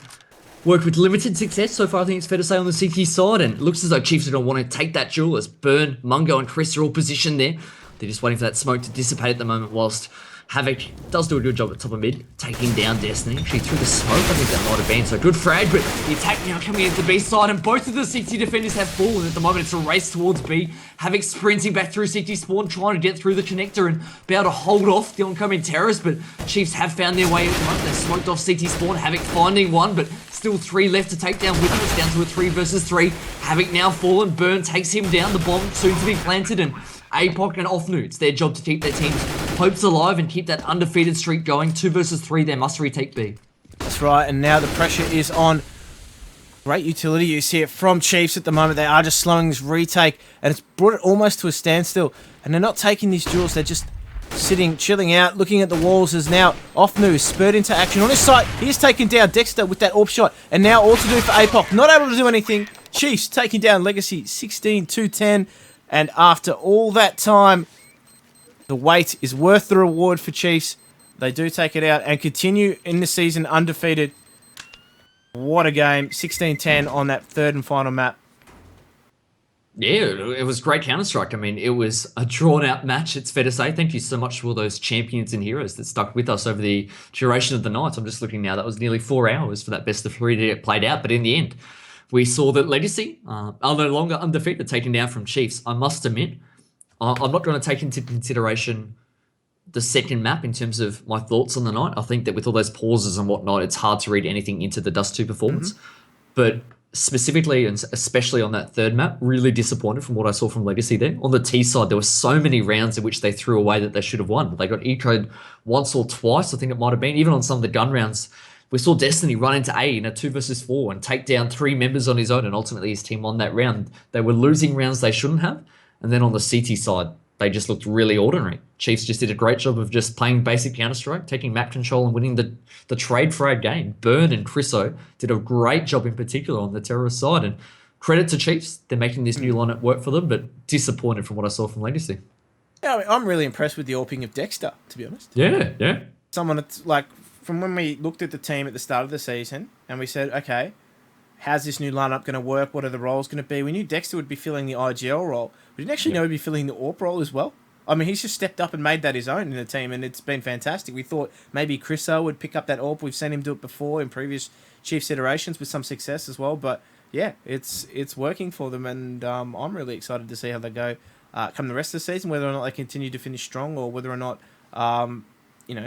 work with limited success so far, I think it's fair to say, on the CT side, and it looks as though Chiefs are going to want to take that duel as Burn, Mungo and Chris are all positioned there. They're just waiting for that smoke to dissipate at the moment, whilst Havoc does do a good job at top of mid, taking down Destiny. Actually through the smoke, I think that might have been, so good frag, but the attack now coming into B side, and both of the CT defenders have fallen. At the moment, it's a race towards B. Havoc sprinting back through CT spawn, trying to get through the connector and be able to hold off the oncoming terrorists, but Chiefs have found their way at the moment. They've smoked off CT spawn, Havoc finding one, but still 3 left to take down with him. It's down to a 3 versus 3. Havoc now fallen, Burn takes him down, the bomb soon to be planted, and APOC and Ofnu, it's their job to keep their team's hopes alive and keep that undefeated streak going. 2 versus 3, they must retake B. That's right, and now the pressure is on Great utility use here from Chiefs at the moment. They are just slowing this retake, and it's brought it almost to a standstill. And they're not taking these duels, they're just sitting, chilling out, looking at the walls as now Offnu is spurred into action. On his side, he is taken down Dexter with that AWP shot, and now all to do for APOC. Not able to do anything. Chiefs taking down Legacy 16-10, and after all that time, the wait is worth the reward for Chiefs. They do take it out and continue in the season undefeated. What a game. 16-10 on that third and final map. Yeah, it was great Counter-Strike. I mean, it was a drawn-out match, it's fair to say. Thank you so much for all those champions and heroes that stuck with us over the duration of the night. I'm just looking now, that was nearly 4 hours for that best of 3 to get played out. But in the end, we saw that Legacy are no longer undefeated, taken down from Chiefs. I must admit, I'm not going to take into consideration the second map in terms of my thoughts on the night. I think that with all those pauses and whatnot, it's hard to read anything into the Dust 2 performance. But specifically and especially on that third map, really disappointed from what I saw from Legacy there. On the T side, there were so many rounds in which they threw away that they should have won. They got ecoed once or twice, I think it might have been. Even on some of the gun rounds, we saw Destiny run into A in a 2 versus 4 and take down 3 members on his own, and ultimately his team won that round. They were losing rounds they shouldn't have. And then on the CT side, they just looked really ordinary. Chiefs just did a great job of just playing basic Counter-Strike, taking map control and winning the trade for our game. Burn and Chriso did a great job in particular on the terrorist side. And credit to Chiefs, they're making this new lineup work for them, but disappointed from what I saw from Legacy. Yeah, I mean, I'm really impressed with the AWPing of Dexter, to be honest. Yeah. Someone that's like, from when we looked at the team at the start of the season and we said, okay, how's this new lineup going to work? What are the roles going to be? We knew Dexter would be filling the IGL role. We didn't actually know he'd be filling the AWP role as well. I mean, he's just stepped up and made that his own in the team, and it's been fantastic. We thought maybe Chriso would pick up that AWP. We've seen him do it before in previous Chiefs iterations with some success as well. But yeah, it's working for them, and I'm really excited to see how they go come the rest of the season, whether or not they continue to finish strong, or whether or not,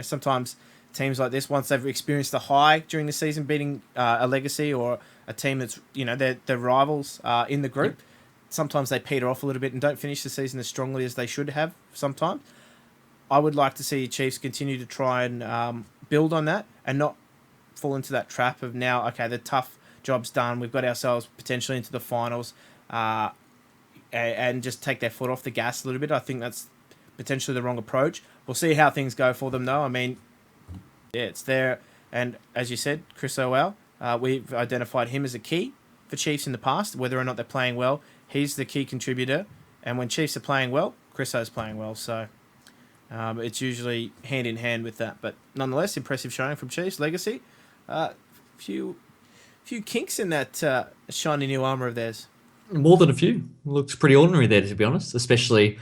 sometimes teams like this, once they've experienced the high during the season, beating a Legacy or a team that's, they're rivals in the group, sometimes they peter off a little bit and don't finish the season as strongly as they should have sometimes. I would like to see Chiefs continue to try and build on that and not fall into that trap of now, okay, the tough job's done, we've got ourselves potentially into the finals, and just take their foot off the gas a little bit. I think that's potentially the wrong approach. We'll see how things go for them, though. I mean, yeah, it's there. And as you said, Chris O'Well, we've identified him as a key for Chiefs in the past, whether or not they're playing well. He's the key contributor. And when Chiefs are playing well, Chris O's playing well. So it's usually hand in hand with that. But nonetheless, impressive showing from Chiefs. Legacy, few kinks in that shiny new armour of theirs. More than a few. Looks pretty ordinary there, to be honest, especially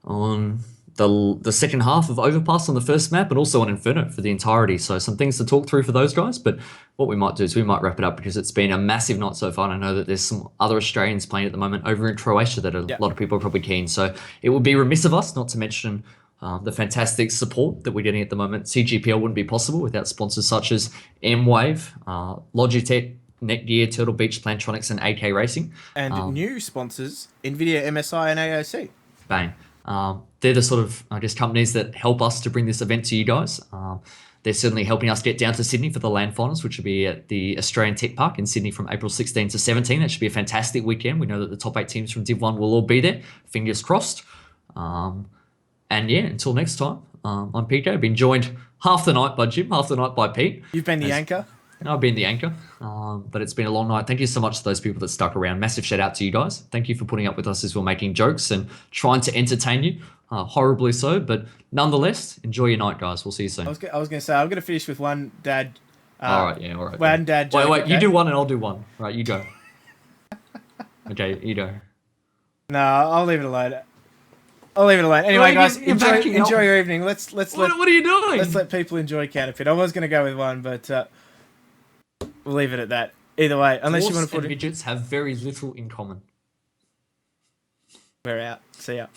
on the second half of Overpass on the first map, and also on Inferno for the entirety. So some things to talk through for those guys. But what we might do is we might wrap it up, because it's been a massive night so far. And I know that there's some other Australians playing at the moment over in Croatia that a lot of people are probably keen. So it would be remiss of us not to mention the fantastic support that we're getting at the moment. CGPL wouldn't be possible without sponsors such as Mwave, Logitech, Netgear, Turtle Beach, Plantronics, and AK Racing. And new sponsors, NVIDIA, MSI, and AOC. Bang. They're the sort of, I guess, companies that help us to bring this event to you guys. They're certainly helping us get down to Sydney for the LAN finals, which will be at the Australian Tech Park in Sydney from April 16 to 17. That should be a fantastic weekend. We know that the top 8 teams from Div 1 will all be there. Fingers crossed. And yeah, until next time, I'm PK. I've been joined half the night by Jim, half the night by Pete. You've been the anchor. I've been the anchor, but it's been a long night. Thank you so much to those people that stuck around. Massive shout out to you guys. Thank you for putting up with us as we're making jokes and trying to entertain you, horribly so. But nonetheless, enjoy your night, guys. We'll see you soon. I was going to say, I'm going to finish with one dad. All right. One dad joke. Wait, okay? you do one and I'll do one. Right, you go. Okay, you go. No, I'll leave it alone. Anyway, guys, enjoy your evening. Let's what are you doing? Let's let people enjoy Counterfeit. I was going to go with one, but we'll leave it at that. Either way, unless you want to put it. Midgets have very little in common. We're out. See ya.